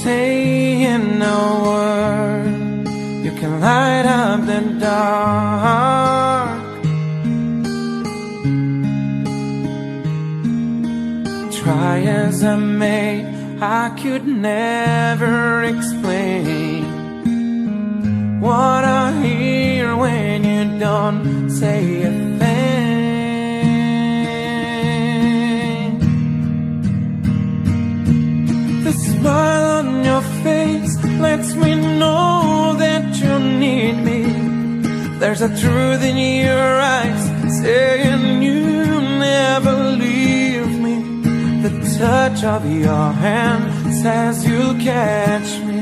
saying a word, you can light up the dark. Try as I may, I could never explain what I hear when you don't say a thing. The smile on your face lets me know that you need me. There's a truth in your eyes saying you never leave me. The touch of your hand says you'll catch me.